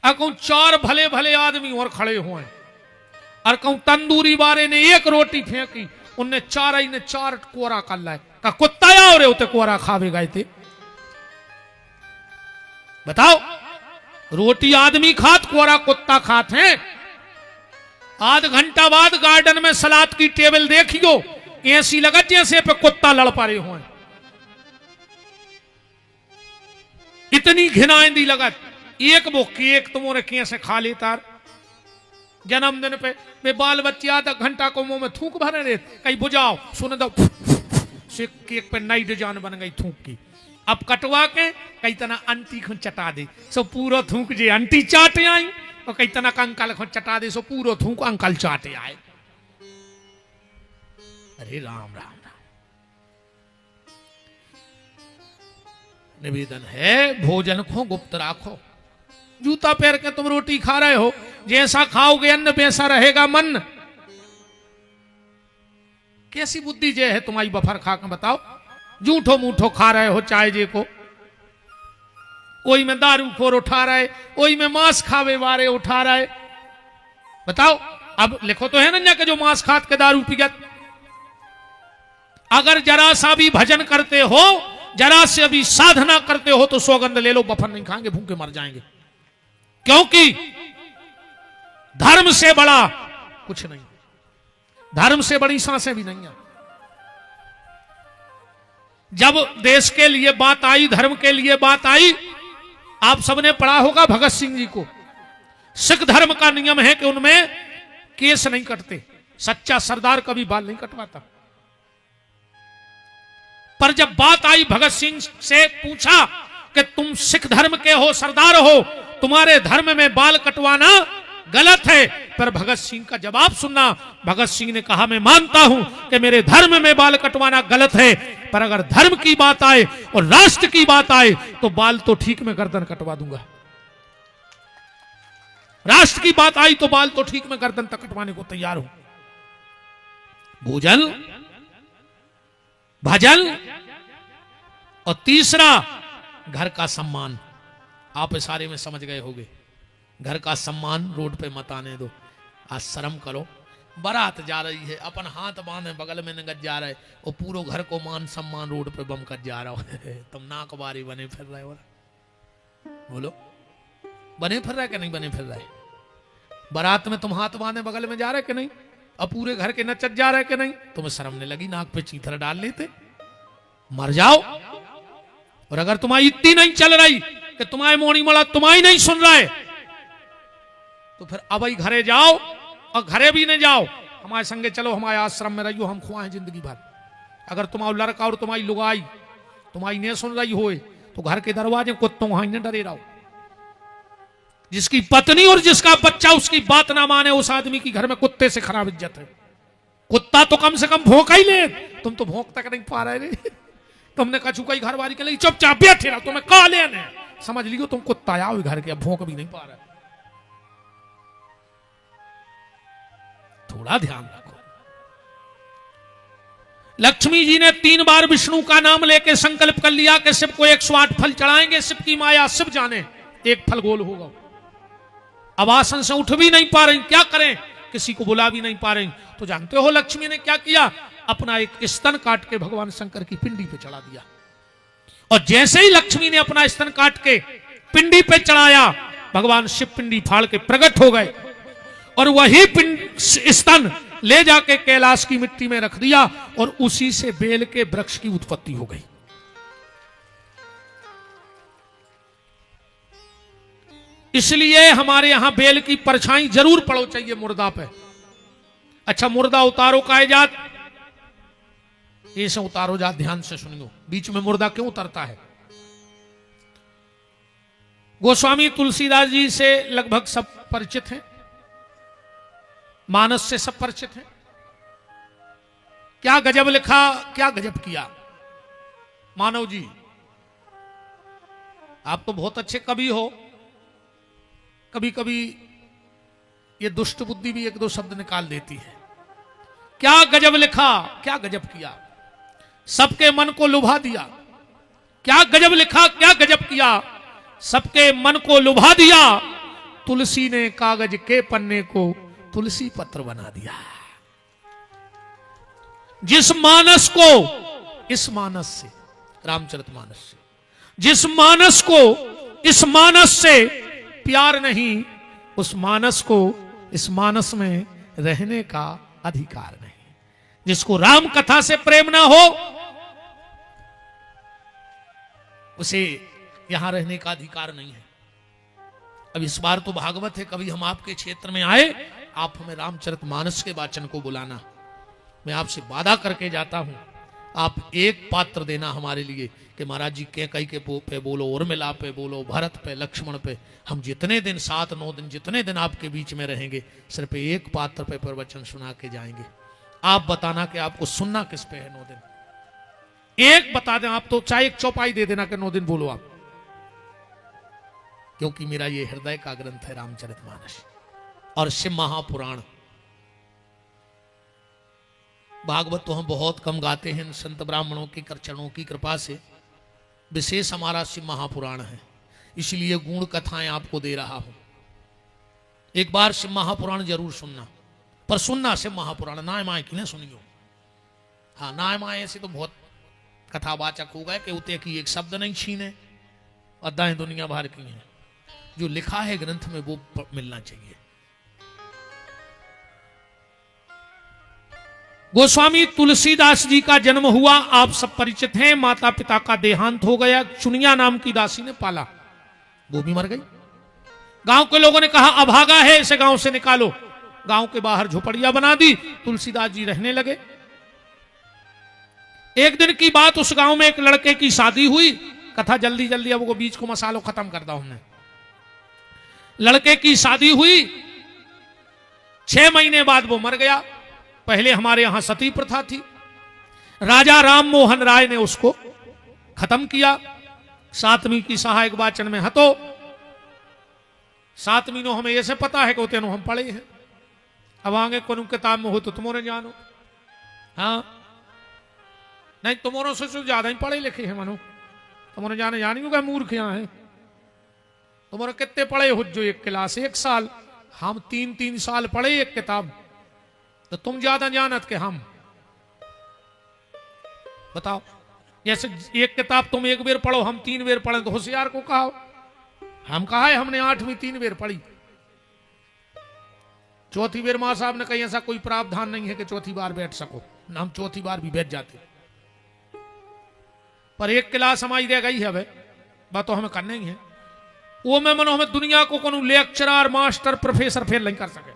और कहूं चार भले भले आदमी और खड़े हुए, और कहूं तंदूरी वाले ने एक रोटी फेंकी, उनने चार ही ने चार कोरा कर लाए, का कुत्ता या और उते कोरा खावे गए थे। बताओ, रोटी आदमी खात, कोरा कुत्ता खात हैं। आध घंटा बाद गार्डन में सलाद की टेबल देखियो, ऐसी लगत जैसे पे कुत्ता लड़ पा रहे हो। इतनी घिनाइंदी लगत। एक वो केक तुमने कैसे खा लेता, जन्मदिन पे वे बाल बच्चे आधा घंटा को मुंह में थूक भरे रहे, कहीं बुझाओ सुन दो से केक पे नई डिजाइन बन गई थूक की। अब कटवा के कई तना अंटी को चटा दे, सो पूरा थूक जे अंटी चाटे आई, और कई तना अंकल को चटा दे, सो पूरा थूक अंकल चाटे आए। अरे राम राम राम। निवेदन है, भोजन को गुप्त राखो। जूता पैर के तुम रोटी खा रहे हो, जैसा खाओगे अन्न वैसा रहेगा मन। कैसी बुद्धि जे है तुम्हारी बफर खा के बताओ। जूठो मूठो खा रहे हो चाय जे को, ओई में दारू खोर उठा रहे, ओई में मांस खावे वारे उठा रहे। बताओ, अब लिखो तो है ना कि जो मांस खात के दारू पिगत। अगर जरा सा भी भजन करते हो, जरा से अभी साधना करते हो, तो सौगंध ले लो बफर नहीं खाएंगे, भूखे मर जाएंगे। क्योंकि धर्म से बड़ा कुछ नहीं, धर्म से बड़ी सांसें भी नहीं है। जब देश के लिए बात आई, धर्म के लिए बात आई, आप सबने पढ़ा होगा भगत सिंह जी को। सिख धर्म का नियम है कि उनमें केस नहीं कटते, सच्चा सरदार कभी बाल नहीं कटवाता। पर जब बात आई, भगत सिंह से पूछा कि तुम सिख धर्म के हो, सरदार हो, तुम्हारे धर्म में बाल कटवाना गलत है। पर भगत सिंह का जवाब सुनना, भगत सिंह ने कहा मैं मानता हूं कि मेरे धर्म में बाल कटवाना गलत है, पर अगर धर्म की बात आए और राष्ट्र की बात आए तो बाल तो ठीक में गर्दन कटवा दूंगा। राष्ट्र की बात आई तो बाल तो ठीक में गर्दन तक कटवाने को तैयार हूं। भोजन, भजन, और तीसरा घर का सम्मान। आप इशारे में समझ गए होंगे, घर का सम्मान रोड पे मत आने दो। आज शर्म करो, बारात जा रही है, अपन हाथ बांधे बगल में नगद जा रहे, और पूरा घर को मान सम्मान रोड पे बम कर जा रहा हो। तुम नाक बारी बने फिर रहे हो। बोलो, बने फिर रहे कि नहीं बने फिर रहे? बारात में तुम हाथ बांधे बगल में जा रहे कि नहीं, और पूरे घर के नचत जा रहे कि नहीं? तुम्हें शर्म नहीं लगी? नाक पे चीथर डाल लेते, मर जाओ। और अगर तुम्हारी इतनी नहीं चल रही कि तुम्हारे मोनी मोड़ा तुम्हारी नहीं सुन रहा है, तो फिर अब ही घरे जाओ, और घरे भी नहीं जाओ, हमारे संगे चलो, हमारे आश्रम में रहियो, हम खुआएं जिंदगी भर। अगर तुम्हारा लड़का और तुम्हारी लुगाई तुम्हारी नहीं सुन रही होए, तो घर के दरवाजे कुत्तों वहां न डरे रहो। जिसकी पत्नी और जिसका बच्चा उसकी बात ना माने, उस आदमी की घर में कुत्ते से खराब इज्जत है। कुत्ता तो कम से कम भौंका ही ले, तुम तो भौंक तक नहीं पा रहे। तुमने कछू कई घर वाली के लिए चुपचाप बैठे रहो, तुम्हें कहा लेने, समझ लियो तुम कुत्ता आओ घर के, अब भौंक भी नहीं पा रहे। थोड़ा ध्यान रखो। लक्ष्मी जी ने 3 बार विष्णु का नाम लेके संकल्प कर लिया कि शिव को 108 फल चढ़ाएंगे। शिव की माया शिव जाने, एक फल गोल होगा। अब आसन से उठ भी नहीं पा रही, क्या करें, किसी को बुला भी नहीं पा रही। तो जानते हो लक्ष्मी ने क्या किया? अपना एक स्तन काट के भगवान शंकर की पिंडी पे चढ़ा दिया। और जैसे ही लक्ष्मी ने अपना स्तन काट के पिंडी पे चढ़ाया, भगवान शिव पिंडी फाड़ के प्रकट हो गए, और वही स्तन ले जाके कैलाश की मिट्टी में रख दिया, और उसी से बेल के वृक्ष की उत्पत्ति हो गई। इसलिए हमारे यहां बेल की परछाई जरूर पड़ो चाहिए मुर्दा पे। अच्छा, मुर्दा उतारो काहे जात? ऐसे उतारो जात, ध्यान से सुनियो, बीच में मुर्दा क्यों उतरता है? गोस्वामी तुलसीदास जी से लगभग सब परिचित हैं, मानस से सब परिचित हैं। क्या गजब लिखा, क्या गजब किया मानव जी। आप तो बहुत अच्छे कवि हो, कभी कभी ये दुष्ट बुद्धि भी 1-2 शब्द निकाल देती है। क्या गजब लिखा, क्या गजब किया, सबके मन को लुभा दिया। क्या गजब लिखा, क्या गजब किया, सबके मन को लुभा दिया। तुलसी ने कागज के पन्ने को तुलसी पत्र बना दिया। जिस मानस को, इस मानस से, रामचरितमानस से, जिस मानस को इस मानस से प्यार नहीं, उस मानस को इस मानस में रहने का अधिकार नहीं। जिसको राम कथा से प्रेम ना हो, उसे यहां रहने का अधिकार नहीं है। अब इस बार तो भागवत है, कभी हम आपके क्षेत्र में आए, आप हमें रामचरितमानस के वाचन को बुलाना। मैं आपसे वादा करके जाता हूं, आप एक पात्र देना हमारे लिए कि महाराज जी कैकेयी के पे बोलो, उर्मिला पे बोलो, भरत पे, लक्ष्मण पे, हम जितने दिन 7-9 दिन जितने दिन आपके बीच में रहेंगे, सिर्फ एक पात्र पे प्रवचन सुना के जाएंगे। आप बताना कि आपको सुनना किस पे है 9 दिन। एक बता दें आप, तो चाहे एक चौपाई दे देना कि 9 दिन बोलो आप, क्योंकि मेरा ये हृदय का ग्रंथ है रामचरितमानस और शिव महापुराण। भागवत तो हम बहुत कम गाते हैं, संत ब्राह्मणों के चरणों की कृपा से विशेष हमारा शिव महापुराण है, इसलिए गुण कथाएं आपको दे रहा हूं। एक बार शिव महापुराण जरूर सुनना, पर सुनना शिव महापुराण, नाय माए की ना सुनियो। हाँ, नाय माए से तो बहुत कथावाचक हो गए कि उते की एक शब्द नहीं छीने, अद्दाएं दुनिया भर की हैं। जो लिखा है ग्रंथ में वो मिलना चाहिए। गोस्वामी तुलसीदास जी का जन्म हुआ, आप सब परिचित हैं। माता पिता का देहांत हो गया, चुनिया नाम की दासी ने पाला, वो भी मर गई। गांव के लोगों ने कहा अभागा है, इसे गांव से निकालो। गांव के बाहर झोपड़ियां बना दी, तुलसीदास जी रहने लगे। एक दिन की बात, उस गांव में एक लड़के की शादी हुई। कथा जल्दी जल्दी अब वो बीच को मसालो खत्म कर दा हमने। लड़के की शादी हुई, 6 महीने बाद वो मर गया। पहले हमारे यहां सती प्रथा थी, राजा राम मोहन राय ने उसको खत्म किया। 7वीं की सहायक वाचन में हतो 7वीं नो हमें ऐसे पता है कि तेनो हम पढ़े हैं। अब आगे कोनो किताब में हो तो तुम्हारे जानो, हाँ नहीं तुम्हारों से ज्यादा ही पढ़े लिखे हैं मनो, तुम्हारे जाने जानी होगा मूर्ख यहां है। तुम्हारे कितने पढ़े हो? जो एक क्लास 1 साल, हम 3-3 साल पढ़े एक किताब, तो तुम ज्यादा जानत के हम बताओ। जैसे एक किताब तुम 1 बेर पढ़ो, हम 3 बेर पढ़े, तो होशियार को कहो। हम कहा है हमने 8वीं 3 बेर पढ़ी, 4थी बेर मां साहब ने कही ऐसा कोई प्रावधान नहीं है कि 4थी बार बैठ सको, हम 4थी बार भी बैठ जाते। पर एक क्लास हमारी रह गई है, बात तो हमें करना ही है। वो मैं मनो हमें दुनिया को कोनो लेक्चरर मास्टर प्रोफेसर फेल नहीं कर सके।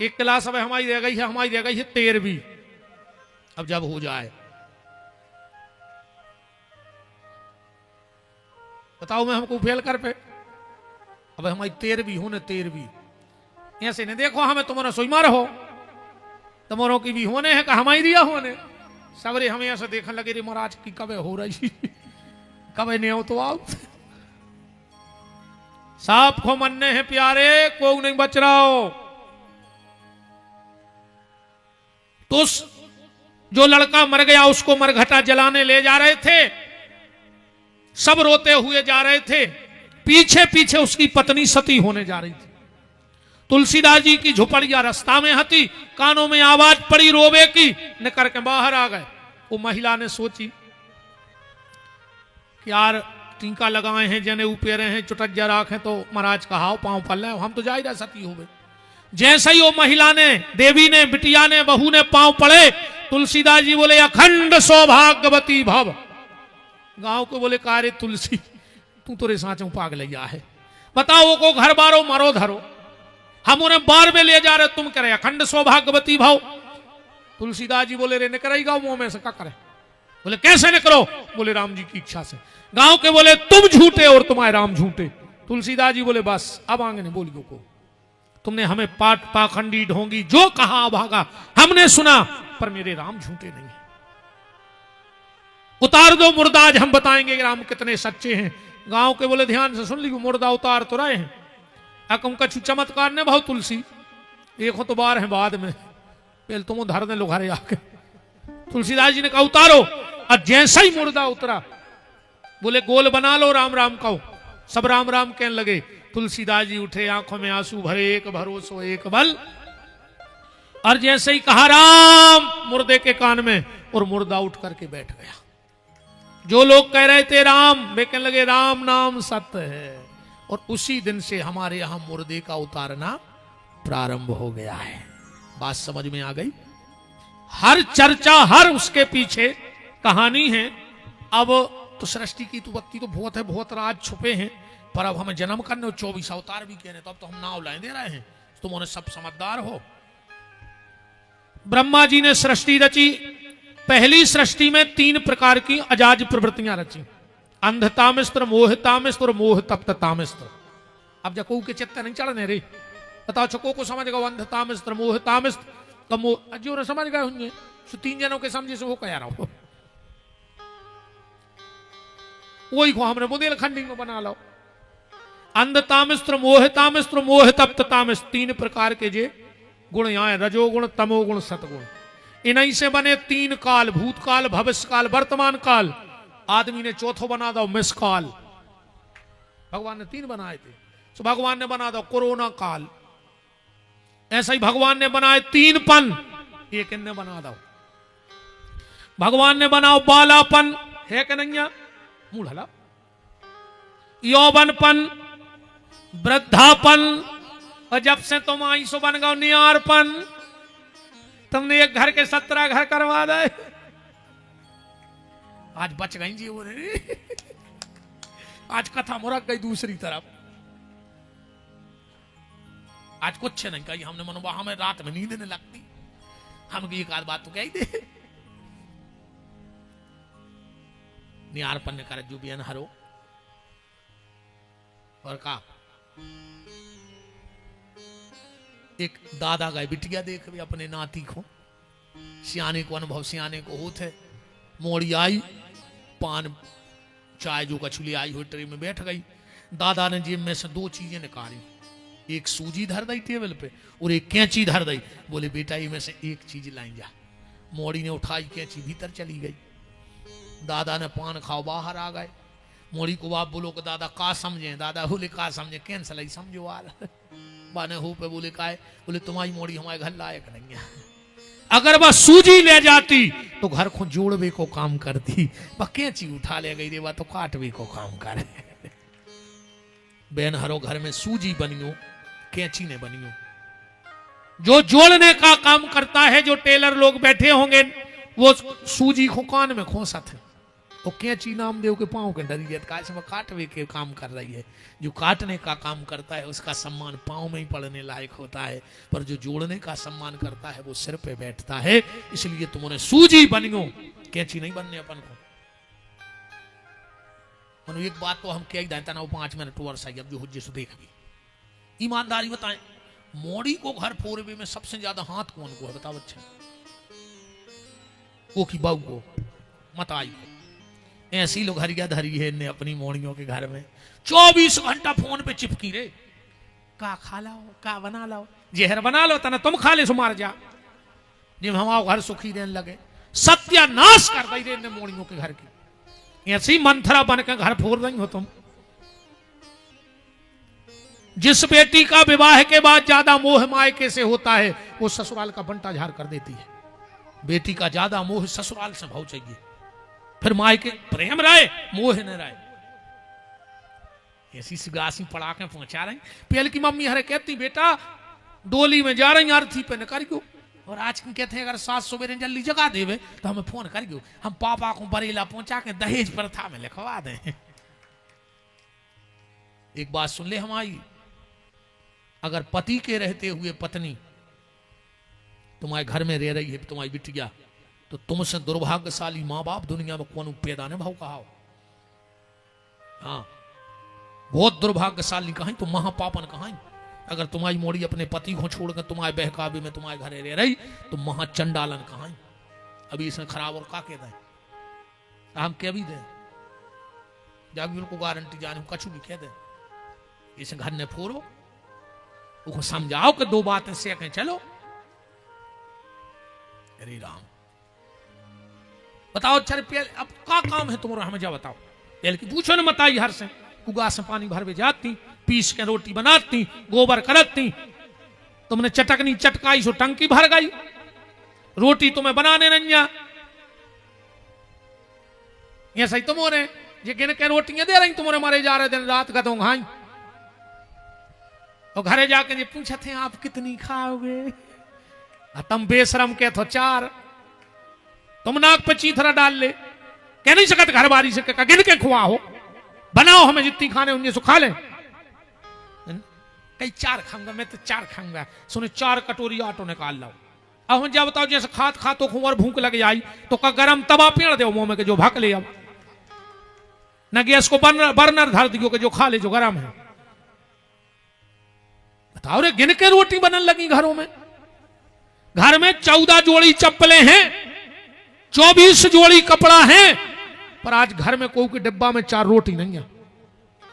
एक क्लास अब हमारी रह गई है, हमारी रह गई है 13वीं। अब जब हो जाए बताओ मैं हमको फेल कर पे। अब हमारी 13वीं होने 13वीं ऐसे नहीं देखो हमें तुम्हारा सोईमा रहो, तुम्हारों की भी होने है कि हमारी दिया होने। सबरे हमें ऐसे देखने लगे रे महाराज की कब हो रही कब नहीं हो तो आओ। सांप को मरने हैं प्यारे, कोई नहीं बच रहा हो। तो जो लड़का मर गया उसको मरघटा जलाने ले जा रहे थे, सब रोते हुए जा रहे थे। पीछे पीछे उसकी पत्नी सती होने जा रही थी। तुलसीदास जी की झोपड़िया रास्ता में हती, कानों में आवाज पड़ी रोवे की, निकल के बाहर आ गए। वो महिला ने सोची कि यार टीका लगाए हैं, जने ऊपर हैं, चुटज्जा राखें तो महाराज का हाव पांव पल हम तो जा ही रहा सती हो गए। जैसे ही वो महिला ने, देवी ने, बिटिया ने, बहू ने पांव पड़े, तुलसीदास जी बोले अखंड सौभाग्यवती भव। गांव को बोले कार्य तुलसी तू तो रे साचों पागलैया है, बताओ को घर बारो मरो धरो, हम उन्हें बार में ले जा रहे, तुम करे अखंड सौभाग्यवती भाव। तुलसीदास जी बोले रे निकलेगा मुंह में से क्या करे? बोले कैसे निकलो? बोले राम जी की इच्छा से। गांव के बोले तुम झूठे और तुम्हारे राम झूठे। तुलसीदास जी बोले बस अब आगे नहीं बोलियो को, तुमने हमें पाट पाखंडी ढोंगी जो कहा भागा हमने सुना, पर मेरे राम झूठे नहीं है। उतार दो मुर्दा, आज हम बताएंगे राम कितने सच्चे हैं। गांव के बोले ध्यान से सुन ली, मुर्दा उतार तो रहे हैं, अकम कछु चमत्कार ने भाव तुलसी एक हो तो बार है बाद में, पहले तुम धर दे लोग आके। तुलसीदास जी ने कहा उतारो, और जैसा ही मुर्दा उतरा बोले गोल बना लो राम राम कहो। सब राम राम कहने लगे। तुलसीदास जी उठे, आंखों में आंसू भरे, एक भरोसो एक बल, और जैसे ही कहा राम मुर्दे के कान में, और मुर्दा उठ करके बैठ गया। जो लोग कह रहे थे राम, वे कहने लगे राम नाम सत्य है। और उसी दिन से हमारे यहां मुर्दे का उतारना प्रारंभ हो गया है। बात समझ में आ गई? हर चर्चा, हर उसके पीछे कहानी है। अब तो सृष्टि की उत्पत्ति तो बहुत है, बहुत राज छुपे हैं, पर अब हमें जन्म करने 24 अवतार भी कहने, तो अब तो हम नाव लाइन दे रहे हैं, तुम उन्हें सब समझदार हो। ब्रह्मा जी ने सृष्टि रची। पहली सृष्टि में 3 प्रकार की अजाज प्रवृत्तियां रची, अंधतामिस्त्र, मोहतामिस्त्र और मोह तप्ततामिस्त्र। अब जको के चित्त नहीं चढ़ने रे, बताओ छको को समझ गए अंधतामिस्त्र, मोहतामिस्त्र, तो मोह जो न समझ गए होंगे, 3 जनों के समझे से वो कह रहा हूं, वही को हमने बुंदेलखंडी में बना लो। अंधतामिस्त्र, मोहतामिस्त्र, मोह तप्ततामिस्त्र, 3 प्रकार के जे गुण आए, रजोगुण, तमोगुण, सतगुण। इन्हीं से बने 3 काल, भूतकाल, भविष्य काल, वर्तमान काल। आदमी ने चौथो बना दो मिसकाल, भगवान ने 3 बनाए थे, तो भगवान ने बना दो कोरोना काल। ऐसा ही भगवान ने बनाए 3 पन, एक इनने बना दो। भगवान ने बनाओ बालापन, है कि नहीं? मूल हला यौवनपन, वृद्धापन, और जब से तुम आई सो बन गो नियारपन। तुमने एक घर के 17 घर करवा दे। आज बच गई जी वो रे। आज कथा मुरक गई दूसरी तरफ। आज कुछ नहीं कही हमने, मनोबा हमें रात में नींद नहीं लगती, हम एक आध बात तो कह ही दे। नियारपन ने कर जो बियन हरो और का एक दादा गए बिटिया देख भी अपने नाती को, सियाने को अनुभव सियाने को होते। मोड़ी आई, पान चाय जो कछुली आई हुई ट्रे में बैठ गई। दादा ने जेब में से 2 चीजें निकाली, एक सूजी धर दी टेबल पे और एक कैंची धर दी। बोले बेटा ये में से एक चीज लाई जा। मोड़ी ने उठाई कैंची, भीतर चली गई। दादा ने पान खाओ बाहर आ गए। मोड़ी को बाप बोलो कि दादा का समझे? दादा बोले का समझे, कैंसल ही समझो वाल बाने हो पे। बोले का है? बोले तुम्हारी मोड़ी हमारे घर लायक नहीं है। अगर वह सूजी ले जाती तो घर को जोड़वे को काम करती, वह कैंची उठा ले गई रे, वह तो काटवे को काम करे। बहन हरो घर में सूजी बनियो, कैंची ने बनियो। जो जोड़ने का काम करता है, जो टेलर लोग बैठे होंगे, वो सूजी को कान में खोसत है, वो कैंची नाम देव के पांव के डरी है, काटवे के काम कर रही है। जो काटने का काम करता है उसका सम्मान पांव में ही पड़ने लायक होता है, पर जो जोड़ने का सम्मान करता है वो सिर पे बैठता है। इसलिए तुमने सूजी बनियो, कैंची नहीं बनने अपन को। मनो एक बात तो हम कह ही देता ना, 5 मिनट और सही। अब जो हुज्जे से देख भी ईमानदारी बताएं, मोड़ी को घर फोरवे में सबसे ज्यादा हाथ कौन को है बताओ? अच्छा वो की बहू को, मताई को। ऐसी लोग हरिया धरी है ने अपनी मोड़ियों के घर में 24 घंटा फोन पे चिपकी रे। का खा लाओ, का बना लाओ, जहर बना लो तना तुम खा ले सो मार जा। जब हमारा घर सुखी रहने लगे, सत्यानाश कर दई रे ने मोड़ियों के घर की। ऐसी मंथरा बन के घर फोड़ रही हो तुम। जिस बेटी का विवाह के बाद ज्यादा मोह मायके से होता है, वो ससुराल का बंटा झाड़ कर देती है। बेटी का ज्यादा मोह ससुराल से भाव चाहिए, फिर मायके प्रेम रहे, मोह न रहे। ऐसी सिगासी पड़ा के पहुंचा रही। पहले की मम्मी हरे कहती बेटा डोली में जा रही अर्थी पे न करियो, और आज कहते हैं अगर सास सवेरे जल्दी जगा देवे तो हमें फोन करियो, हम पापा को बरेला पहुंचा के दहेज प्रथा में लिखवा दें। एक बात सुन ले हमारी, अगर पति के रहते हुए पत्नी तुम्हारे घर में रह रही है, तुम्हारी बिटिया, तो तुमसे दुर्भाग्यशाली मां बाप दुनिया में कौन पैदा ने भाव कहा। हाँ बहुत दुर्भाग्यशाली कहा तो महापापन कहा। अगर तुम्हारी मोड़ी अपने पति को छोड़कर तुम्हारे बहकावे में तुम्हारे घरे रह रही तो महाचंडालन कहा। अभी इसमें खराब और का कहता है, हम कह भी दें जागीर को गारंटी जाने कछु भी कह दें। इसे घर ने फोड़ो, उसको समझाओ कि 2 बातें से कहें चलो। अरे राम बताओ, अच्छा अब का काम है तुम्हारा, हमें जा बताओ। पहले की पूछो ना मताई हर से कुगा से पानी भर में जाती, पीस के रोटी बनाती, गोबर करती, तुमने चटकनी चटकाई सो टंकी भर गई, रोटी तुम्हें बनाने नहीं आ। ये सही तुम हो रहे ये गिन के रोटियां दे रही, तुम्हारे मारे जा रहे दिन रात गदों घाई। और घरे जाके ये पूछे थे आप कितनी खाओगे, तुम बेशरम के तो 4, तुम नाक पे चीथरा डाल ले, कह नहीं सकत घर बारी से गिन के खुआ हो, बनाओ हमें जितनी खाने उन्हें सो खा ले। कई 4 खाऊंगा, मैं तो 4 खाऊंगा, सुने 4 कटोरी आटो निकाल लाओ। अब हम जा बताओ जैसे खात खातो खूं और भूख लग जाई तो का गरम तवा पेड़ दो मुंह में के जो भक ले, अब न गैस को बर्नर धर दियो के जो खा ले जो गरम है। बताओ रे, गिन के रोटी बनने लगी घरों में। घर में 14 जोड़ी चप्पलें हैं, 24 जोड़ी कपड़ा है, पर आज घर में कोई के डिब्बा में 4 रोटी नहीं है।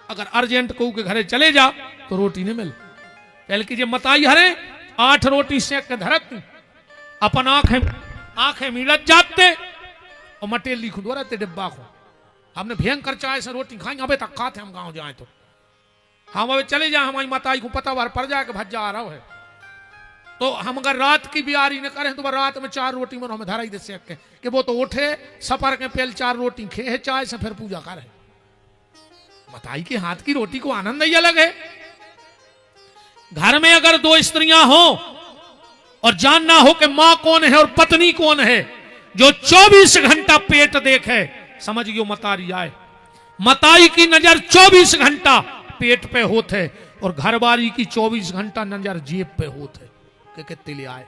अगर अर्जेंट कोई के घरे चले जा तो रोटी नहीं मिल। पहले की मताई हरे 8 रोटी सेक के धरती, अपन आंखें मिलत जाते और मटेली खुदवा रहते डिब्बा को। हमने भयंकर चाय से रोटी खाई, अबे तक खाते हम गांव जाए तो हम अबे चले जाए, हमारी माताई को पता बार पड़ जाए कि भज्जा आ रहा है, तो हम अगर रात की बियारी न करें तो रात में 4 रोटी में हमें धरा ही दे सके कि वो तो उठे सफर के पहले 4 रोटी खे चाय से फिर पूजा करे। माताई के हाथ की रोटी को आनंद ही अलग है। घर में अगर 2 स्त्रियां हो और जानना हो कि मां कौन है और पत्नी कौन है, जो 24 घंटा पेट देखे, समझियो मतारी आए। मताई की नजर 24 घंटा पेट पे होते और घरवारी की 24 घंटा नजर जेब पे होते कि कितने ले आए।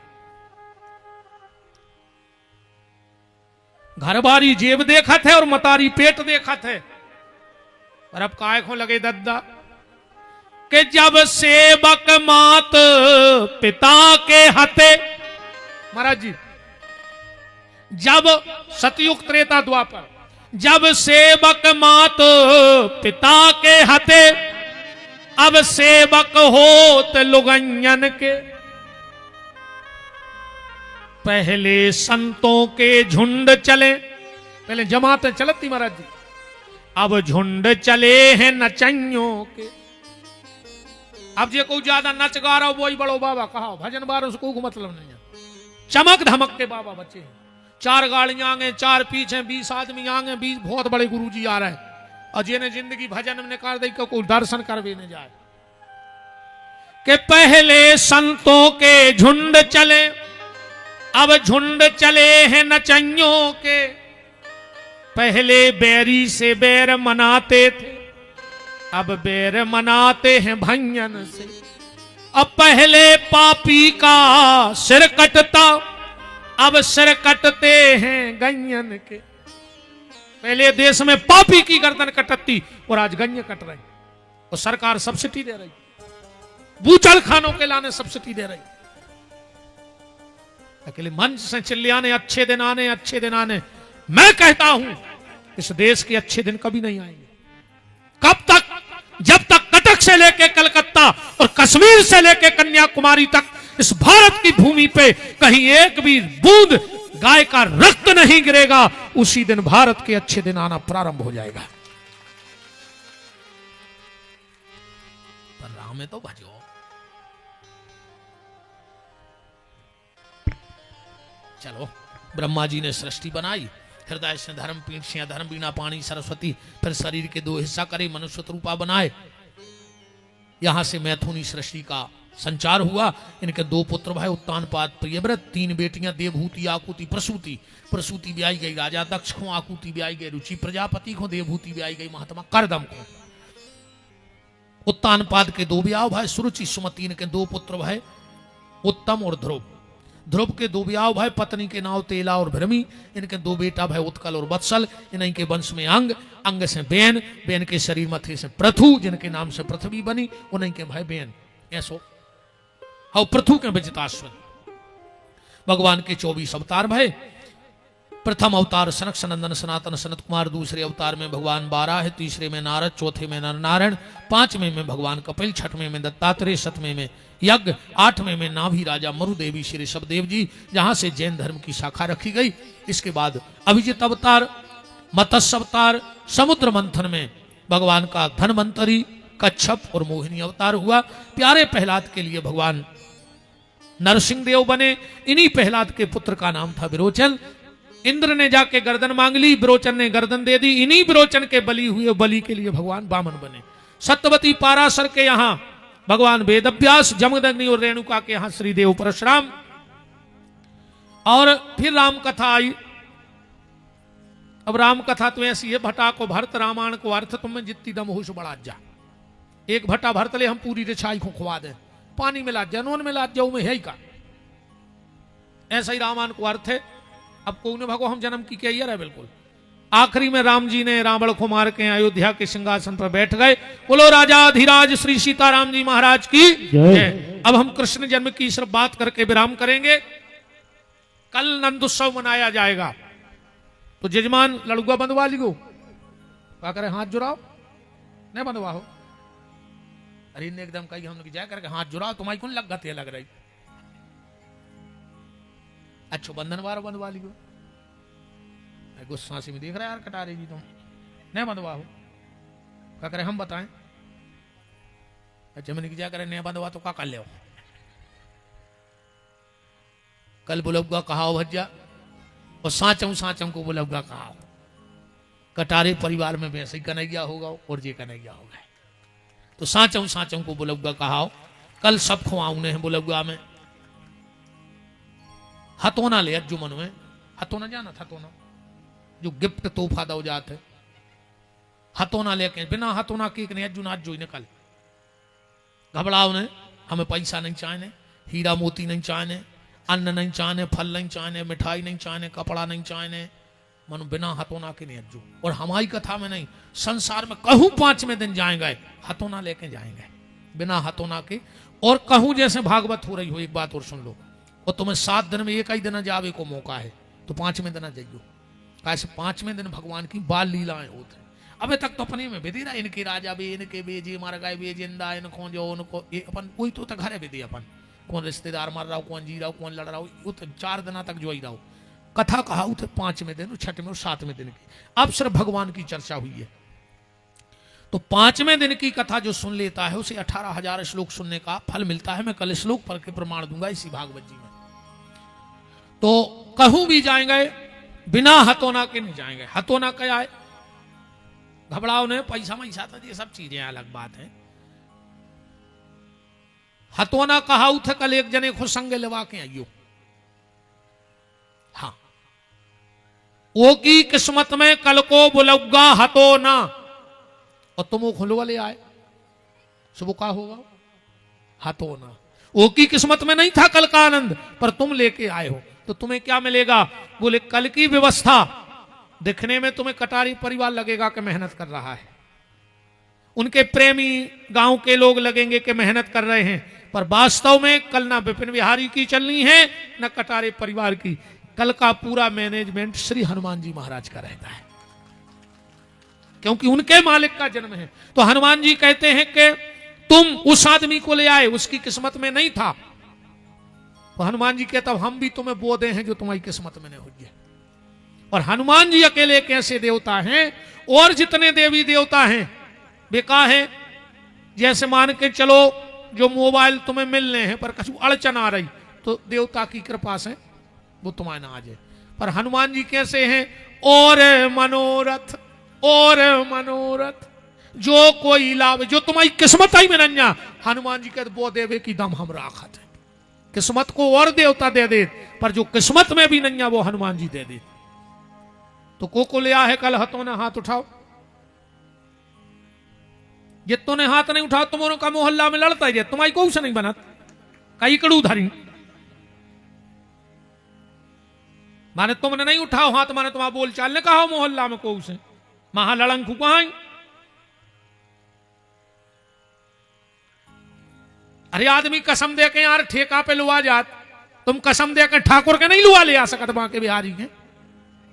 घरवारी जेब देखत है और मतारी पेट देखत है। और अब काय को लगे दद्दा कि जब सेवक मात पिता के हते, महाराज जी जब सतयुग त्रेता द्वापर, जब सेवक मात पिता के हते, अब सेवक होत लुगंयन के। पहले संतों के झुंड चले, पहले जमातें चलती महाराज जी, अब झुंड चले हैं नचइयों के। अब जे कोई ज्यादा नच गा रहा हो वही बड़ो बाबा कहा, भजन बारों से कोई मतलब नहीं है। चमक धमक के बाबा बच्चे हैं, 4 गाड़ियां आगे 4 पीछे, 20 आदमी आगे, 20 बहुत बड़े गुरुजी आ रहे हैं। और जिन्हें जिंदगी भजन में निकाल दे कोई दर्शन कर भी नहीं जाए। कि पहले संतों के झुंड चले, अब झुंड चले हैं नचइयों के। पहले बैरी से बैर मनाते थे, अब बैर मनाते हैं भंजन से। अब पहले पापी का सिर कटता, अब सिर कटते हैं गंयन के। पहले देश में पापी की गर्दन कटती और आज गंय कट रही, और सरकार सब्सिडी दे रही, बूचड़ खानों के लाने सब्सिडी दे रही। अकेले मंच से चिल्लाने अच्छे दिन आने, अच्छे दिन आने। मैं कहता हूं इस देश के अच्छे दिन कभी नहीं आएंगे। कब तक? जब तक कटक से लेकर कलकत्ता और कश्मीर से लेकर कन्याकुमारी तक इस भारत की भूमि पे कहीं एक भी बूंद गाय का रक्त नहीं गिरेगा, उसी दिन भारत के अच्छे दिन आना प्रारंभ हो जाएगा। पर राम में तो भजो। चलो, ब्रह्मा जी ने सृष्टि बनाई, हृदय से धर्म पीठ से धर्म बीना पानी सरस्वती, फिर शरीर के 2 हिस्सा करे, मनुष्य रूपा बनाए। यहां से मैथुनी सृष्टि का संचार हुआ। इनके 2 पुत्र भाई उत्तानपाद प्रियव्रत, 3 बेटियां देवभूति आकुति प्रसूति। प्रसूति ब्याई गई राजा दक्ष को, आकुति ब्याई गई रुचि प्रजापति को, देवभूति ब्याई गई महात्मा करदम को। उत्तानपाद के 2 ब्याह भाई सुरुचि सुमति, इनके 2 पुत्र भाई उत्तम और ध्रुव। ध्रुव के 2 ब्याह भाई पत्नी के नाव तेला और भ्रमी, इनके 2 बेटा भाई उत्कल और वत्सल। इन्हीं के वंश में अंग, अंग से बेन, बेन के शरीर मथे से पृथु, जिनके नाम से पृथ्वी बनी, उन्हीं के भाई बेन ऐसो और पृथु के विजिताश्वन। भगवान के 24 अवतार भाई। प्रथम अवतार सनक सनंदन सनातन सनत कुमार, दूसरे अवतार में भगवान 12 है, तीसरे में नारद, चौथे में नर नारायण, 5वें में भगवान कपिल, 6वें में दत्तात्रेय, 7वें में यज्ञ, 8वें में नाभि राजा मरुदेवी श्री ऋषभदेव जी, जहां से जैन धर्म की शाखा रखी गई। इसके बाद अभिजित अवतार, मत्स्य अवतार, समुद्र मंथन में भगवान का धन्वंतरी, कच्छप और मोहिनी अवतार हुआ। प्यारे प्रहलाद के लिए भगवान नरसिंह देव बने। इन्हीं प्रहलाद के पुत्र का नाम था विरोचन। इंद्र ने जाके गर्दन मांग ली, विरोचन ने गर्दन दे दी। इन्हीं विरोचन के बलि हुए, बलि के लिए भगवान वामन बने। सत्यवती पाराशर के यहाँ भगवान वेदव्यास, जमदग्नि और रेणुका के यहाँ श्रीदेव परशुराम। और फिर राम कथा आई। अब राम कथा तो ऐसी है, भट्टा को भरत रामायण को अर्थ तुम्हें जितनी दम होश बढ़ा जा। एक भट्टा भरत ले हम पूरी रिछाई को खुआ दें, पानी में लाद जाए, नून में लाद जाओ में है ही का। ऐसा ही रामायण को अर्थ है। अब कौन भगो हम जन्म की क्या है बिल्कुल। आखिरी में राम जी ने रावण को मार के अयोध्या के सिंहासन पर बैठ गए। बोलो राजा धीराज श्री सीताराम जी महाराज की जय। अब हम कृष्ण जन्म की सिर्फ बात करके विराम करेंगे। कल नंदोत्सव मनाया जाएगा, तो जजमान लड़ुआ बंधवा लियो। क्या करे, हाथ जुड़ाओ, नहीं बंधवा हो। अरे ने एकदम कही हमने जाए करके हाथ जुड़ाओ, तुम्हारी कौन लग गती लग रही। अच्छो बंधन वार बंधवा लियो। गुस्सा से में देख रहा है यार कटारे जी, तुम नहीं बंधवा हो। क्या करे हम बताएं। अच्छा मैंने क्या करे नहीं बंधवा तो क्या कर ले। कल बुलबुआ कहा भज्जा और साचम को बुलबुआ कहा। कटारे परिवार में वैसे ही कन्हैया होगा और जे कन्हैया होगा, तो साचम को बुलबुआ कहा। कल सब खुआने हैं बुलबुआ में। हथोना ले अज्जुमन में, हथोना जाना हथोना जो गिफ्ट तोहफा दो जाते, हथोना लेके बिना हथोना के नहीं अज्जुन आज जो निकल। घबराओ ने, हमें पैसा नहीं चाहिए, हीरा मोती नहीं चाहिए, अन्न नहीं चाहिए, फल नहीं चाहिए, मिठाई नहीं चाहिए, कपड़ा नहीं चाहिए, मनु बिना हथोना के नहीं अज्जू। और हमारी कथा में नहीं, संसार में कहूं 5वें दिन जाएंगे हथोना लेके जाएंगे, बिना हथोना के। और कहूं जैसे भागवत हो रही हो, एक बात और सुन लो, और तुम्हें 7 दिन में एक ही दिन जावे को मौका है, तो 5वें दिन जाइयो। ऐसे 5वें दिन भगवान की बाल लीलाएं होती हैं। अबे तक तो अपने में विधि रहा, इनके राजा भी, इनके बेजे मर गए, बे जिंदा, इनको जो उनको अपन कोई तो घर विधि अपन, कौन रिश्तेदार मर रहा हो, कौन जी रहा हो, कौन लड़ रहा हो, 4 दिन तक जो ही रहा हो। कथा कहा उसे 5वें दिन, 6वें और 7वें दिन की। अब सिर्फ भगवान की चर्चा हुई है, तो 5वें दिन की कथा जो सुन लेता है उसे 18,000 श्लोक सुनने का फल मिलता है। मैं कल श्लोक पढ़ के प्रमाण दूंगा इसी भागवत जी में। तो कहूं भी जाएंगे बिना हथोना के नहीं जाएंगे। हथोना क्या है, घबराओ ने, पैसा मैसा था, ये सब चीजें अलग बात है। हथोना कहा उठे कल एक जने को संग लेवा के आइयो। हाँ, वो की किस्मत में कल को बुलौगा हथोना, और तुम वो खुलवा ले आए, सुबह का होगा हथोना। वो की किस्मत में नहीं था कल का आनंद, पर तुम लेके आए हो, तो तुम्हें क्या मिलेगा। बोले कल की व्यवस्था दिखने में तुम्हें कटारी परिवार लगेगा कि मेहनत कर रहा है, उनके प्रेमी गांव के लोग लगेंगे कि मेहनत कर रहे हैं, पर वास्तव में कल ना विपिन बिहारी की चलनी है न कटारे परिवार की। कल का पूरा मैनेजमेंट श्री हनुमान जी महाराज का रहता है, क्योंकि उनके मालिक का जन्म है। तो हनुमान जी कहते हैं कि तुम उस आदमी को ले आए, उसकी किस्मत में नहीं था। तो हनुमान जी कहता हम भी तुम्हें वो दे हैं जो तुम्हारी किस्मत में नहीं हुई है। और हनुमान जी अकेले एक ऐसे देवता हैं, और जितने देवी देवता हैं बेका है। जैसे मान के चलो जो मोबाइल तुम्हें मिलने हैं पर कुछ अड़चन आ रही, तो देवता की कृपा से वो तुम्हारे ना आ जाए। पर हनुमान जी कैसे हैं, और मनोरथ, और मनोरथ जो कोई लाभ, जो तुम्हारी किस्मत आई में नन्या, हनुमान जी कहते वो देवे की दम हम राखत है। किस्मत को और देवता दे दे, पर जो किस्मत में भी नन्या वो हनुमान जी दे दे। तो को ले आ है कल हथों ने हाथ उठाओ। जितों ने हाथ नहीं उठाओ तुम का मोहल्ला में लड़ता ही, तुम्हारी कौ से नहीं बनत, कई कड़ू धरी माने तुमने नहीं उठाओ हाथ, माने तुम्हारा बोल चाल ने कहा मोहल्ला में कौ से महा लड़ंग फुकाई। अरे आदमी कसम दे के यार ठेका पे लुआ जात, तुम कसम दे के ठाकुर के नहीं लुआ ले आ सकत बाके बिहारी के।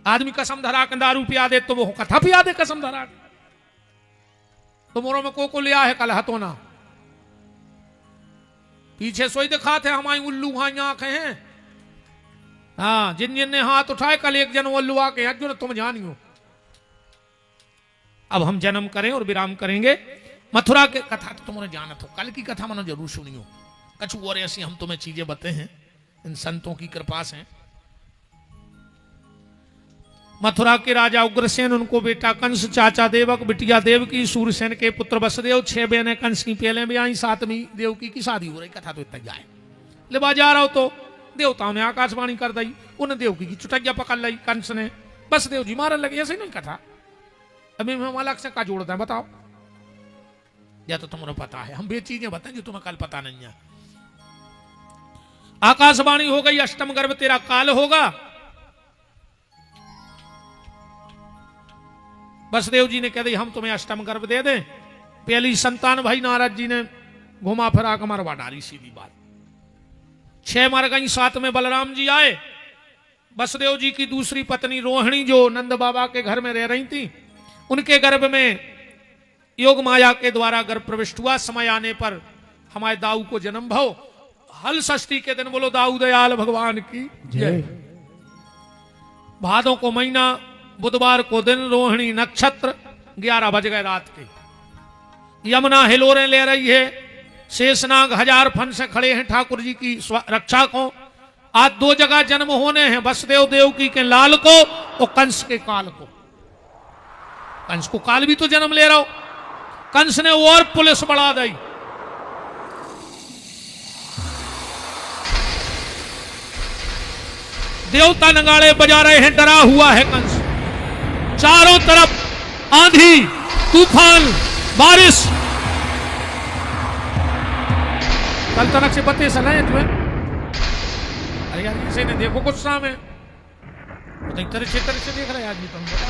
आदमी कसम धरा के दारू पिया दे तो वो कथा पिया दे कसम धरा के। तो मोरो में को लिया है कल हथोना, पीछे सोई दिखाते हमारी उल्लू हाई आंखें हैं। हाँ, जिन जिन ने हाथ उठाए कल एक जन उल्लू आके अज्जुन तुम जानियो। अब हम जन्म करें और विराम करेंगे। मथुरा के कथा तो तुमने जानत हो, कल की कथा मनो जरूर सुनियो। कछु और ऐसी हम तुम्हें चीजें बते हैं, इन संतों की कृपा से। मथुरा के राजा उग्रसेन, उनको बेटा कंस, चाचा देवक, बिटिया देवकी, सूरसेन के पुत्र वसुदेव, 6 बहनें कंस की पहले भी आई, 7वीं देवकी की शादी हो रही। कथा तो इतना जाए ले बाजार आओ तो देवताओं ने आकाशवाणी कर दी, उन देवकी की चुटैया पकड़ ली कंस ने, बस देव जी मारन लगे। ऐसे नहीं कथा, अभी हम अलग से का जोड़ते हैं बताओ, या तो तुम्हें पता है, हम वे चीजें बताएं जो तुम्हें कल पता नहीं है। आकाशवाणी हो गई, अष्टम गर्भ तेरा काल होगा। वसुदेव जी ने कह दी हम तुम्हें अष्टम गर्भ दे दें। पहली संतान भाई नारद जी ने घुमा फिरा कर मरवा डाली, सीधी बात। 6 मर गई, 7 में बलराम जी आए। वसुदेव जी की दूसरी पत्नी रोहिणी, जो नंद बाबा के घर में रह रही थी, उनके गर्भ में योग माया के द्वारा गर्भ प्रविष्ट हुआ। समय आने पर हमारे दाऊ को जन्म भव। हल षष्ठी के दिन बोलो दाऊ दयाल भगवान की जय। भादों को महीना, बुधवार को दिन, रोहिणी नक्षत्र, 11 बज गए रात के। यमुना हिलोरें ले रही है, शेषनाग 1000 फन से खड़े हैं ठाकुर जी की रक्षा को। आज 2 जगह जन्म होने हैं, वसुदेव देवकी के लाल को और कंस के काल को। कंस को काल भी तो जन्म ले रहा हो, कंस ने और पुलिस बढ़ा दी। देवता नगाड़े बजा रहे हैं, डरा हुआ है कंस। चारों तरफ आंधी, तूफान, बारिश। कल तक से बते सलाह है तुम्हें। अरे यार किसी ने देखो कुछ शाम है तो तरह से देख रहे आदमी। तुम बता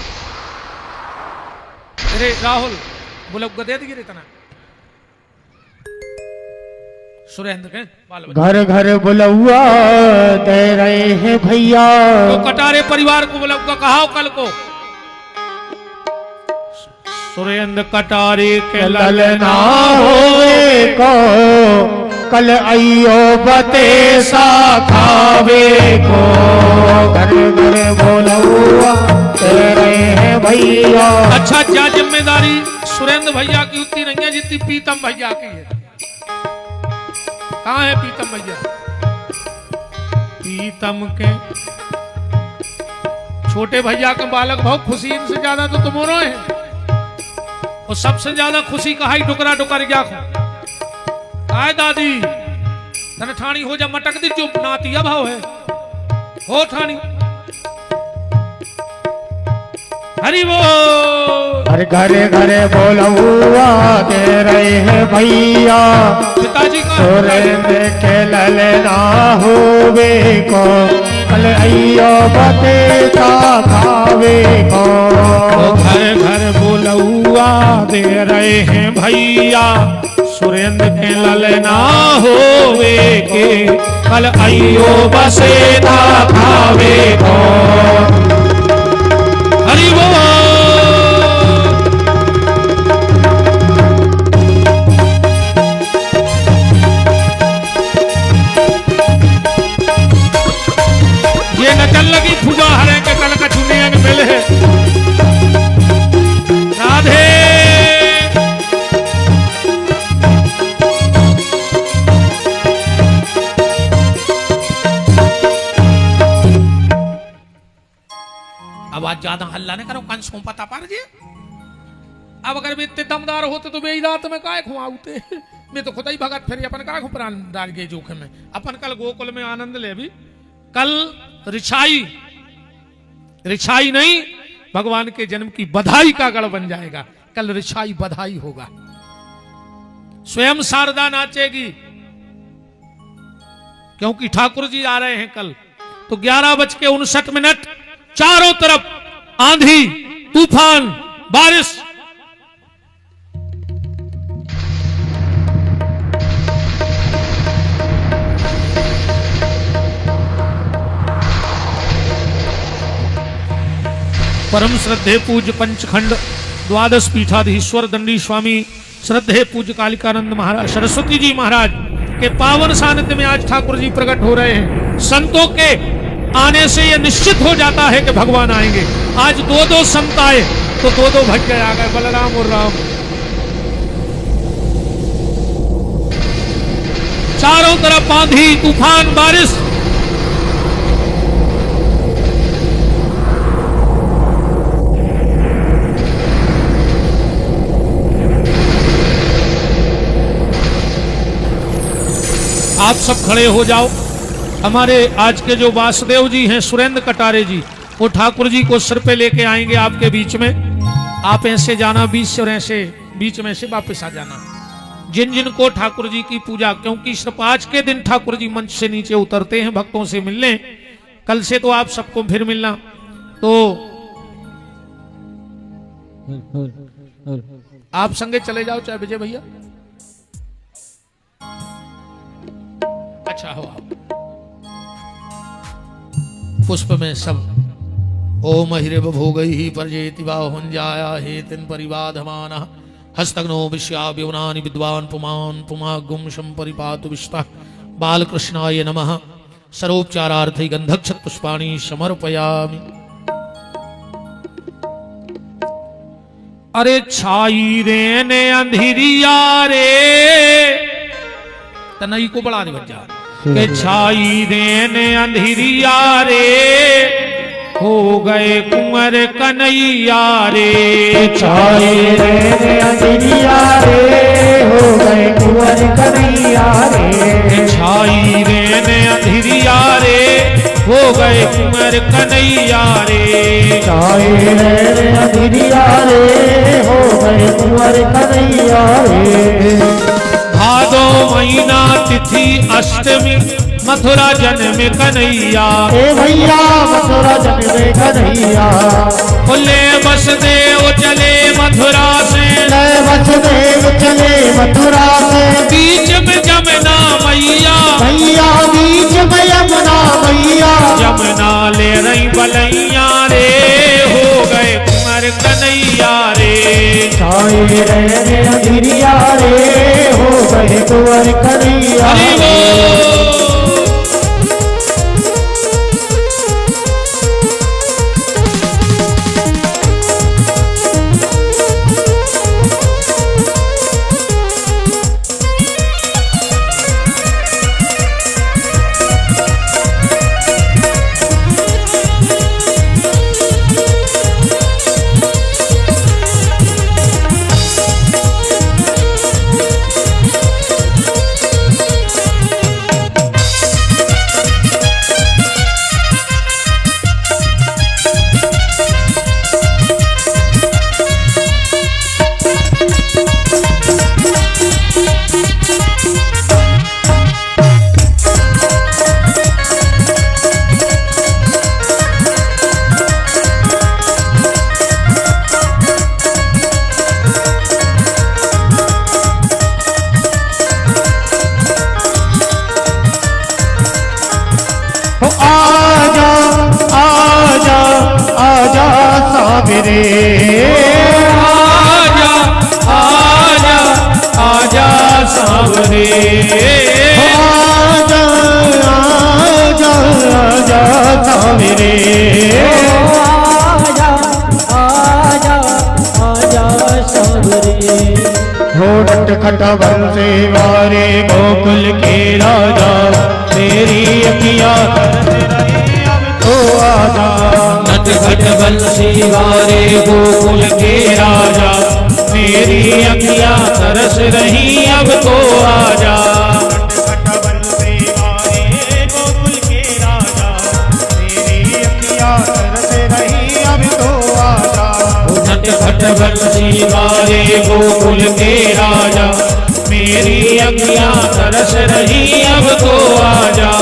अरे राहुल बोले दे दी इतना सुरेंद्र के घर घर बुलौआ दे रहे हैं भैया। तो कटारे परिवार को बुलौआ कहा कल को। सुरेंद्र कटारे के ललना होए को, कल आइयो बतेसा खावे को। घर घर बुलौआ दे रहे हैं भैया। अच्छा क्या जिम्मेदारी सुरेंद्र भैया की उतनी नहीं है जितनी पीतम भैया की है। कहाँ है पीतम भैया? पीतम के छोटे भैया के बालक भाव खुशी इनसे ज्यादा तो तुम्हारा है। और सबसे ज्यादा खुशी कहा ही टुकड़ा टुकर क्या आए दादी तने ठाणी हो जा मटक दी जो नातिया भाव है हो ठाणी। हरि वो हर घरे घरे बोलौआ दे रहे हैं भैया। पिताजी का सुरेंद्र के ललना होवे को, कल आइयो बतेसा खावे को। घर घर बोलौआ दे रहे हैं भैया। सुरेंद्र के ललना होवे के, कल आइयो बसेता खावे को। हरि बोल। ये नचल लगी पूजा हरे के कल का चुनिया के मिले है। राधे अब आज ज्यादा हल्ला नहीं करो, कंस को पता पड़ जे। अब अगर वे इतने दमदार होते तो वे रात में काय खुआते। मैं तो खुद ही भगत फिर अपन का प्राण डाल गए जोखिम में। अपन कल गोकुल में आनंद ले भी, कल रिछाई नहीं भगवान के जन्म की बधाई का गढ़ बन जाएगा। कल रिछाई बधाई होगा, स्वयं शारदा नाचेगी क्योंकि ठाकुर जी आ रहे हैं कल। तो 11:59 चारों तरफ आंधी, तूफान, बारिश। परम श्रद्धे पूज्य पंचखंड द्वादश पीठाधीश्वर दंडी स्वामी श्रद्धे पूज्य कालिकानंद महाराज सरस्वती जी महाराज के पावन सानिध्य में आज ठाकुर जी प्रकट हो रहे हैं। संतों के आने से यह निश्चित हो जाता है कि भगवान आएंगे। आज 2-2 संत आए, तो दो भटके आ गए, बलराम और राम। चारों तरफ आंधी तूफान बारिश। आप सब खड़े हो जाओ। हमारे आज के जो वासुदेव जी हैं, सुरेंद्र कटारे जी, वो ठाकुर जी को सिर पे लेके आएंगे आपके बीच में। आप ऐसे जाना बीच से और ऐसे बीच में से वापस आ जाना। जिन जिन को ठाकुर जी की पूजा, क्योंकि सिर्फ आज के दिन ठाकुर जी मंच से नीचे उतरते हैं भक्तों से मिलने, कल से तो आप सबको फिर मिलना। तो आप संगे चले जाओ, चाहे विजय भैया। अच्छा हो पुष्प में सब ओम हिरे भोगई ही परजेति बाहुन जाया हे तिन परिवाधमान हस्तग्नो विश्या व्युनानि विद्वान पुमान पुमागुम शम परिपातु विश्वा बालकृष्णाय नमः। सर्वोपचारार्थे गंधक्षत पुष्पाणि समर्पयामि। अरे छाई रे ने अंधिरिया रे, तनई को बड़ा नहीं बच्चा के छाई देन अंधिरिया रे, हो गए कुंवर कन्हैया रे। छाई देन अंधिरिया रे, हो गए कुंवर कन्हैया रे। छाई देन अंधिरिया रे, हो गए कुंवर कन्हैया रे। छाई देन अंधिरिया रे, हो गए कुंवर कन्हैया रे। भादो महीना तिथि अष्टमी, मथुरा जन्म कन्हैया। ए भैया मथुरा जन्म कन्हैया। ले वसुदेव चले मथुरा से, ले वसुदेव चले मथुरा से। बीच में जमुना मैया, भैया बीच में यमुना मैया। जमुना ले रही बलैया रे, हो गए कुंवर कन्हैया रे। छाई रे अंधिरिया रे, हो गए कुंवर कन्हैया रे। आजा आजा आजा सावरे। आजा आजा आजा सावरे। आजा आजा आजा सावरे। होठ खटवन से वारे गोकुल के राजा, तेरी अखियाँ तो आजा। नटखट बंसी वारे गोकुल के राजा, मेरी अखियां तरस रही अब तो आजा। नटखट बंसी वारे गोकुल के राजा, तेरी अखियाँ तरस रही अब तो आजा। नटखट बंसी वारे गोकुल के राजा, मेरी अखियां तरस रही अब तो आजा।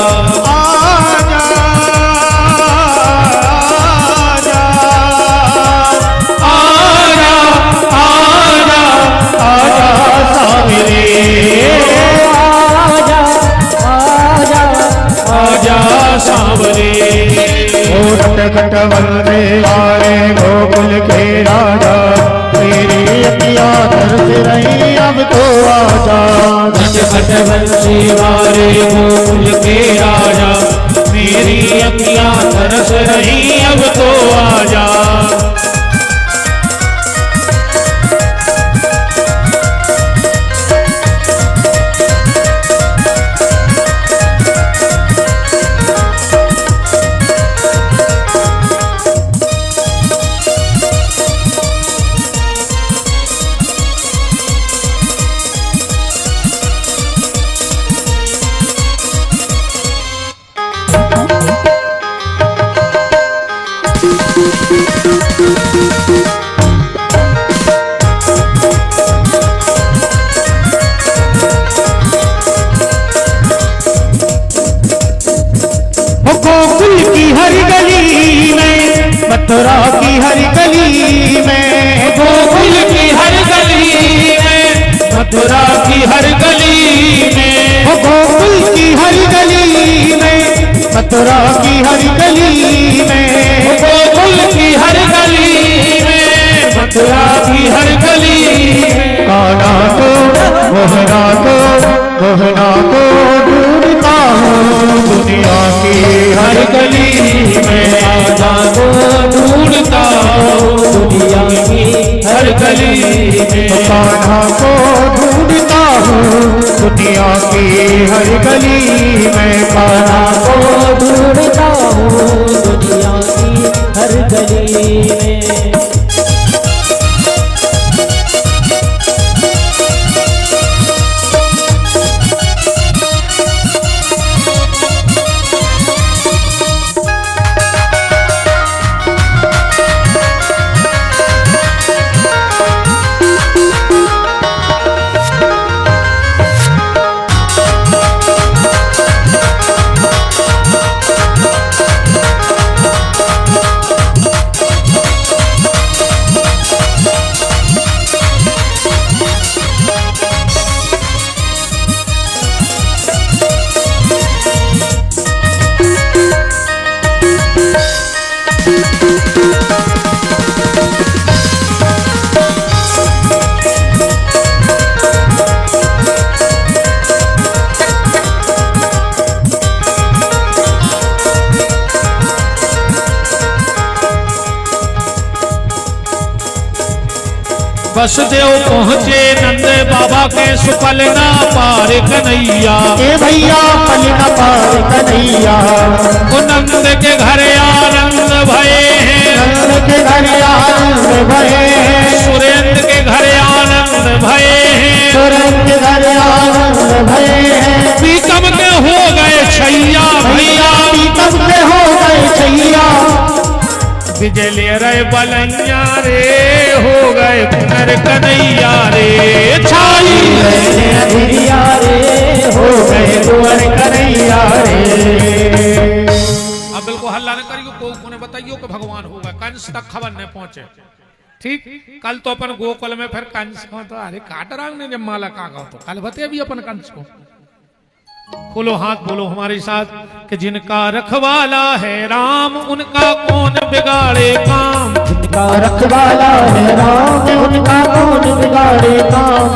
नटखट बंसी वारे गोकुल के राजा, तेरी अखियाँ तरस रही अब तो आजा। नटखट बंसी वारे गोकुल के राजा, मेरी अखियां तरस रही अब तो आजा। मथुरा की हर गली में, गोकुल की हर गली में, मथुरा की हर गली में, गोकुल की हर गली में, मथुरा की हर गली में, गोकुल की हर गली में, मथुरा की हर गली में। कान्हा को मोहना को मोहना को ढूंढता हूँ दुनिया की हर गली में, कान्हा को ढूंढता हूँ दुनिया की हर गली में, कान्हा को ढूंढता हूँ दुनिया की हर गली में, कान्हा को ढूंढता हूँ दुनिया की हर गली में। वसुदेव पहुँचे नंद बाबा के सुपलना पार कन्हैया, ए भैया पलना पार कन्हैया, वो नंद के घर आनंद भये हैं, नंद के घर आनंद भये हैं, सुरेंद्र के घर आनंद भये हैं, सुरेंद्र के घर आनंद भये हैं, पीतम के हो गए छैया भैया, पीतम के हो गए छैया, विजय ले रहे बलैया रे, हो गए पुनर कन्हैया रे, छाई कन्हैया रे, हो गए कुंवर कन्हैया रे। अब बिल्कुल हल्ला न करियो, को ने बताइयो कि भगवान होगा, कंस तक खबर न पहुंचे। ठीक, कल तो अपन गोकुल में फिर कंस को तो अरे काटरांग ने जब माला कागा तो कल बते भी अपन कंस को। खोलो हाथ, बोलो हमारे साथ कि जिनका रखवाला है राम, उनका कौन बिगाड़े काम, जिनका रखवाला है राम, उनका कौन बिगाड़े काम,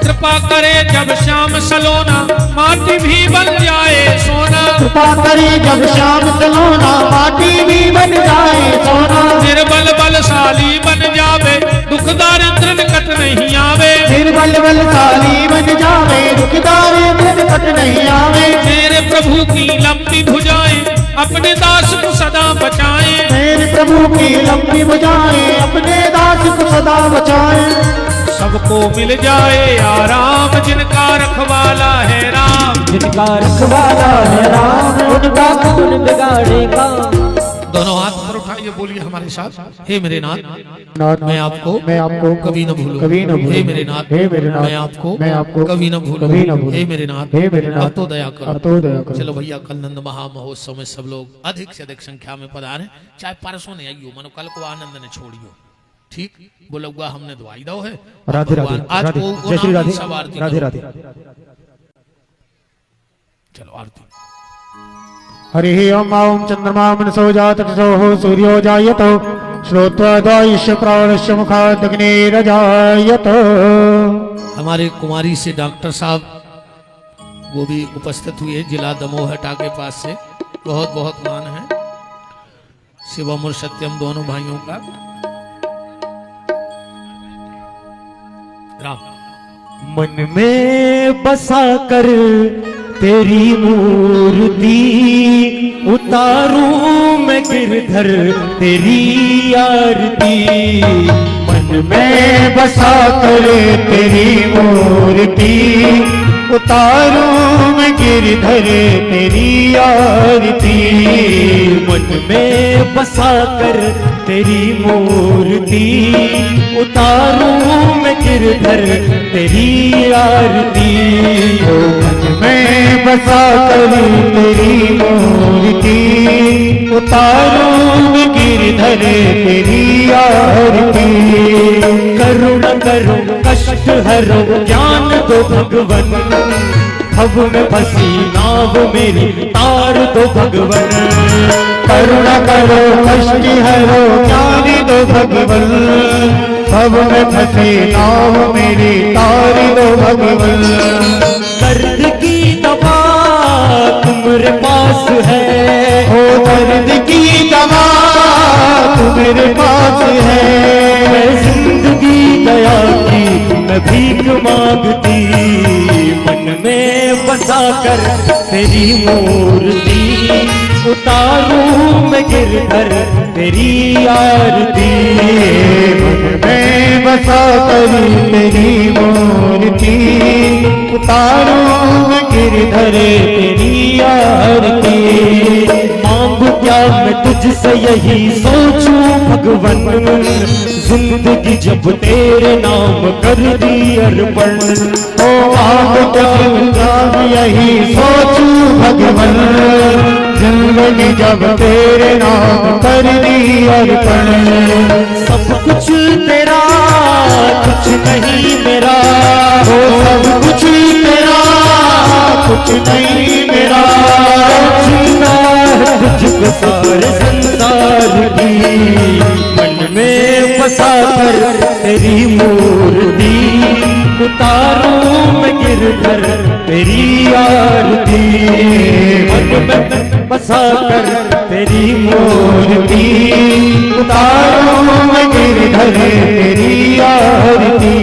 कृपा करे जब श्याम सलोना, माटी भी बन जाए सोना, कृपा करे जब श्याम सलोना, माटी भी बन जाए सोना, निर्बल बलशाली बन जावे, दुख दारिद्र निकट नहीं आवे, निर्बल बलशाली बन जावे, दुख दारिद्र निकट नहीं आवे, मेरे प्रभु की लंबी भुजाएं अपने दास को सदा बचाएं, मेरे प्रभु की लंबी भुजाएं अपने दास को सदा बचाएं, सबको मिल जाए आराम, जिनका रखवाला है राम, जिनका रखवाला है राम, उनका कौन बिगाड़े काम। दोनों हाथ पर उठाइए, बोलिए हमारे साथ, हे मेरे नाथ मैं आपको कभी न भूलूं, कभी न भूलूं, हे मेरे नाथ मैं आपको कभी न भूलूं, हे मेरे नाथ अब तो दया करो। चलो भैया, कल नंद महामहोत्सव में सब लोग अधिक से अधिक संख्या में पधारे, चाहे परसों नहीं आइयो, मनो कल को आनंद ने छोड़ियो। ठीक, बोलूंगा हमने दवाई दो है। राधे राधे, आज जय श्री राधे, राधे राधे। चलो आरती। हरिः ओम ओम चंद्रमा मनसो जातसोः सूर्यो जायतो श्रोत्वा द्वायुष्य प्राणस्य मुखादग्निरजायतो। हमारे कुमारी से डॉक्टर साहब वो भी उपस्थित हुए, जिला दमोहटा के पास से, बहुत बहुत मान है शिवम और सत्यम दोनों भाइयों का। राम मन में बसा कर तेरी मूर्ति, उतारूं मैं गिरधर तेरी आरती। मन में बसा कर तेरी मूर्ति, उतारूं मैं गिरधर तेरी आरती। मन में बसा कर तेरी मूर्ति, उतारूं मैं गिरधर तेरी आरती। मन में बसा कर तेरी मूर्ति, उतारूं मैं गिरधर गिरधर तेरी आरती। करुणा करो कष्ट हरो ज्ञान दो भगवन, भव में फंसी नाव मेरी तार दो भगवन। करुणा करो कष्ट हरो ज्ञान दो भगवन, भव में फंसे नाव मेरी तार दो भगवन। दर्द की दवा तुम्हारे पास है, ओ दर्द की दवा तुम्हारे पास है। मैं जिंदगी दया की मैं भीख मांगती, मन में बसा कर तेरी मूर्ति उतारूं मैं गिरधर तेरी आरती। मन में बसा कर तेरी मूर्ति उतारूं मैं गिरधर तेरी आरती। मांगू क्या मैं तुझसे यही सोचूं भगवन, जिंदगी जब तेरे नाम कर दी अर्पण। ओ आप यही सोचूं भगवन, जिंदगी जब तेरे नाम कर दी अर्पण। सब कुछ तेरा कुछ नहीं मेरा, ओ सब कुछ तेरा कुछ नहीं मेरा। जीना है तुझको सारे संसार की, मन में बसा कर तेरी मूर्ति उतारूं मैं गिरधर तेरी आरती। मन में बसा कर तेरी मूर्ति उतारूं मैं गिरधर तेरी आरती।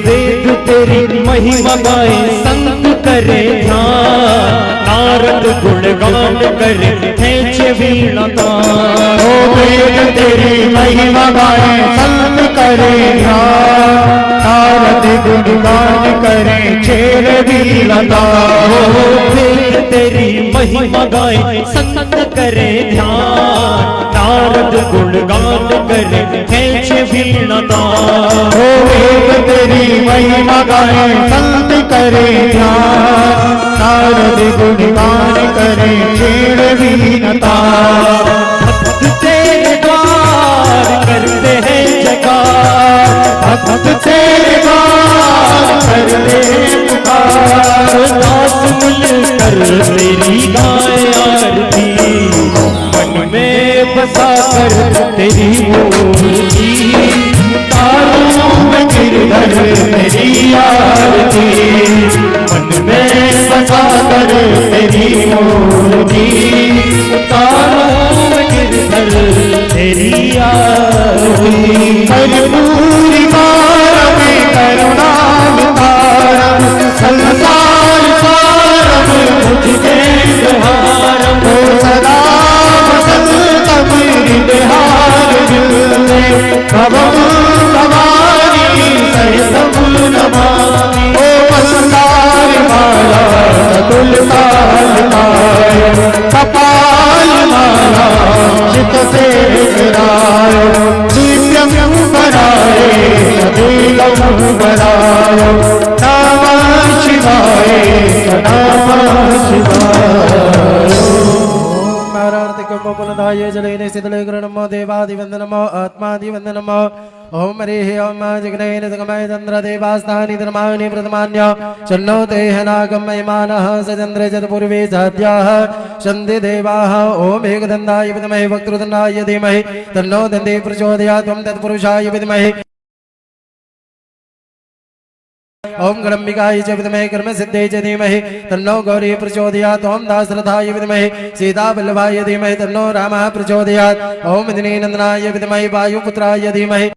वेद तेरी महिमा गाए संत करे ध्यान, नारद गुणगान करे खेचे वीणा तान। ओ वेद तेरी महिमा गाए संत करे ध्यान, नारद गुणगान करे छेर भी लता। वेद तेरी महिमा गाए संत करे ध्यान, नारद गुणगान करे खेचे वीणा तान। ओ वेद तेरी महिमा गाए संत करे ध्यान, नारद गुणगान करे छेड़ वीणता। भक्त तेरे द्वार करते हैं जयकार, भक्त तेरे द्वार करते हैं पुकार। दास मिलकर तेरी गाय आरती, मन में बसा कर तेरी मूर्ति उतारूं मैं गिरधर तेरी आरती। मन में बसा कर तेरी मूर्ति उतारूं मैं गिरधर तेरी आरती। कर्पूरी मार में करुणा निधारम, संसार सारम तुझे सहारम। ओ सदा वसंतम हृदयहार में, भवम भवानी सहितम नमामि। ओ मंदार माला सतुल काल कपाल माला चित से गिराय। दिव्यम बराए सदैवम बराय, नमः शिवाय नमः शिवाय। कुलधाये जलेन शीतलेकरणमो देवादिवन्दनमो आत्मादिवन्दनमो ओम हरिः ओम जगनेन जगमय चन्द्र देवास्तानि धर्माणि प्रथमान्य शन्नो देहनागं महिमानः सचन्द्रे चतुर्वे साध्याः शन्ति देवाः ओम एकदन्ताय विद्महे वक्त्रतुण्डाय धीमहि तन्नो दन्ति प्रचोदयात् त्वं तत्पुरुषाय विद्महे ओम गणम्बिकाय च विद्महे कर्मसिद्धये च धीमहि तन्नो गौरी प्रचोदयात् ओम दाशरथाय विद्महे सीतावल्लभाय धीमहि तन्नो रामः प्रचोदयात् ओम दिनेनन्दनाय विद्महे वायुपुत्राय धीमहि